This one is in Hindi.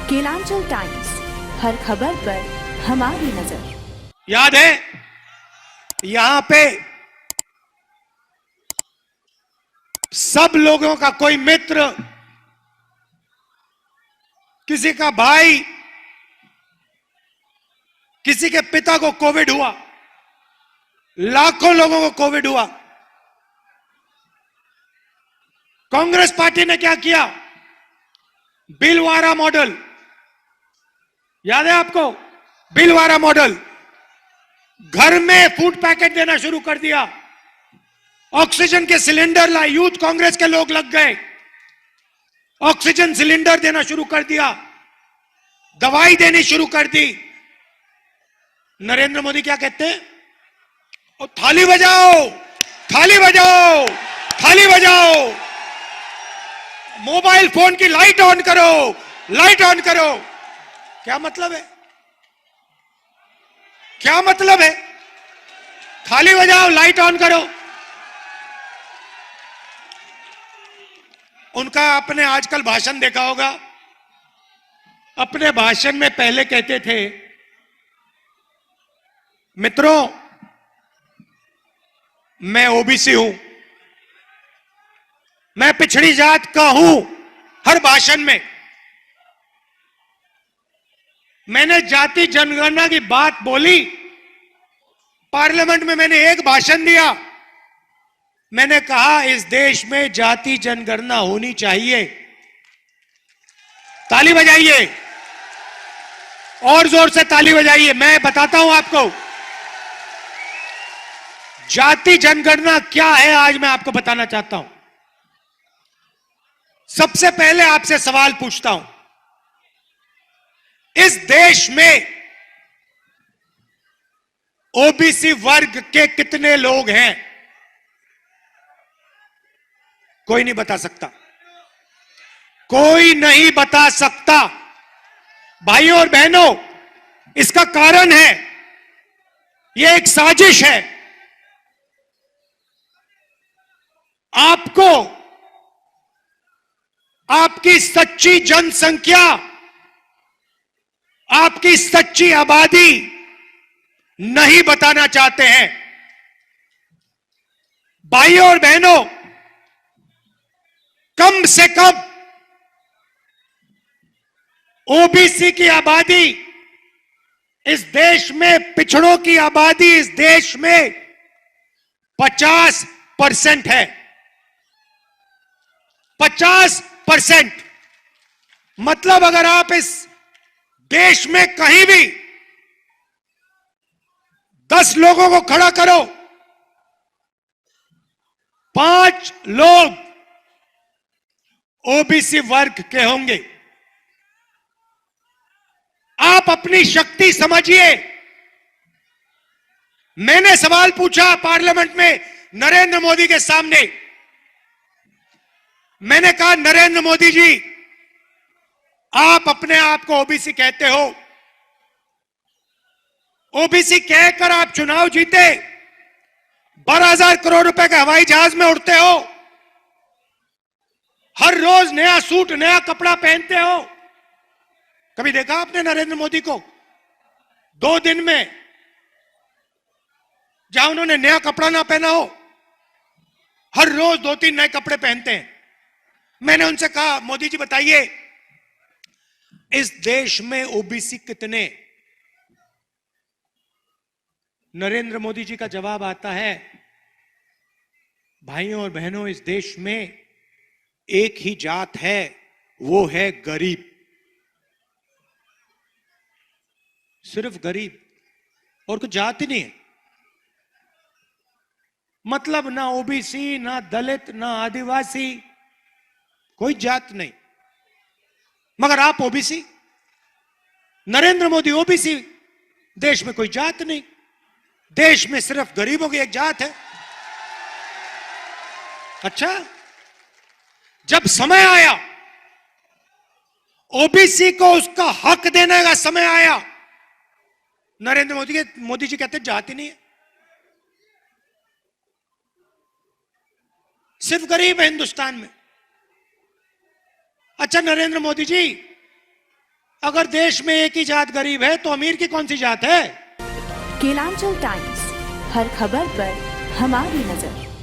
केलांचल टाइम्स, हर खबर पर हमारी नजर। याद है यहां पे सब लोगों का कोई मित्र, किसी का भाई, किसी के पिता को कोविड हुआ, लाखों लोगों को कोविड हुआ। कांग्रेस पार्टी ने क्या किया? बिलवारा मॉडल, याद है आपको? बिलवारा मॉडल, घर में फूड पैकेट देना शुरू कर दिया। ऑक्सीजन के सिलेंडर लाए, यूथ कांग्रेस के लोग लग गए, ऑक्सीजन सिलेंडर देना शुरू कर दिया, दवाई देनी शुरू कर दी। नरेंद्र मोदी क्या कहते हैं? और थाली बजाओ, थाली बजाओ, थाली बजाओ, मोबाइल फोन की लाइट ऑन करो, लाइट ऑन करो। क्या मतलब है? क्या मतलब है? थाली बजाओ, लाइट ऑन करो। उनका आपने आजकल भाषण देखा होगा। अपने भाषण में पहले कहते थे, मित्रों मैं ओबीसी हूं, मैं पिछड़ी जात का हूं। हर भाषण में मैंने जाति जनगणना की बात बोली। पार्लियामेंट में मैंने एक भाषण दिया, मैंने कहा इस देश में जाति जनगणना होनी चाहिए। ताली बजाइए, और जोर से ताली बजाइए। मैं बताता हूं आपको जाति जनगणना क्या है, आज मैं आपको बताना चाहता हूं। सबसे पहले आपसे सवाल पूछता हूं, इस देश में ओबीसी वर्ग के कितने लोग हैं? कोई नहीं बता सकता, कोई नहीं बता सकता। भाइयों और बहनों, इसका कारण है, यह एक साजिश है। आपको आपकी सच्ची जनसंख्या, आपकी सच्ची आबादी नहीं बताना चाहते हैं। भाइयों और बहनों, कम से कम ओबीसी की आबादी इस देश में, पिछड़ों की आबादी इस देश में 50% है। 50%। मतलब अगर आप इस देश में कहीं भी 10 लोगों को खड़ा करो, 5 लोग ओबीसी वर्ग के होंगे। आप अपनी शक्ति समझिए। मैंने सवाल पूछा पार्लियामेंट में नरेंद्र मोदी के सामने। मैंने कहा, नरेंद्र मोदी जी, आप अपने आप को ओबीसी कहते हो, ओबीसी कहकर आप चुनाव जीते, 12,000 करोड़ रुपए के हवाई जहाज में उड़ते हो, हर रोज नया सूट नया कपड़ा पहनते हो। कभी देखा आपने नरेंद्र मोदी को 2 दिन में जहां उन्होंने नया कपड़ा ना पहना हो? हर रोज 2-3 नए कपड़े पहनते हैं। मैंने उनसे कहा, मोदी जी बताइए, इस देश में ओबीसी कितने? नरेंद्र मोदी जी का जवाब आता है, भाइयों और बहनों, इस देश में एक ही जात है, वो है गरीब। सिर्फ गरीब, और कुछ जात ही नहीं है। मतलब ना ओबीसी, ना दलित, ना आदिवासी, कोई जात नहीं। मगर आप ओबीसी, नरेंद्र मोदी ओबीसी, देश में कोई जात नहीं। देश में सिर्फ गरीबों की एक जात है। अच्छा, जब समय आया, ओबीसी को उसका हक देने का समय आया, नरेंद्र मोदी जी कहते जात ही नहीं है, सिर्फ गरीब है हिंदुस्तान में। अच्छा नरेंद्र मोदी जी, अगर देश में एक ही जात गरीब है तो अमीर की कौन सी जात है? केलांचल टाइम्स, हर खबर पर हमारी नजर।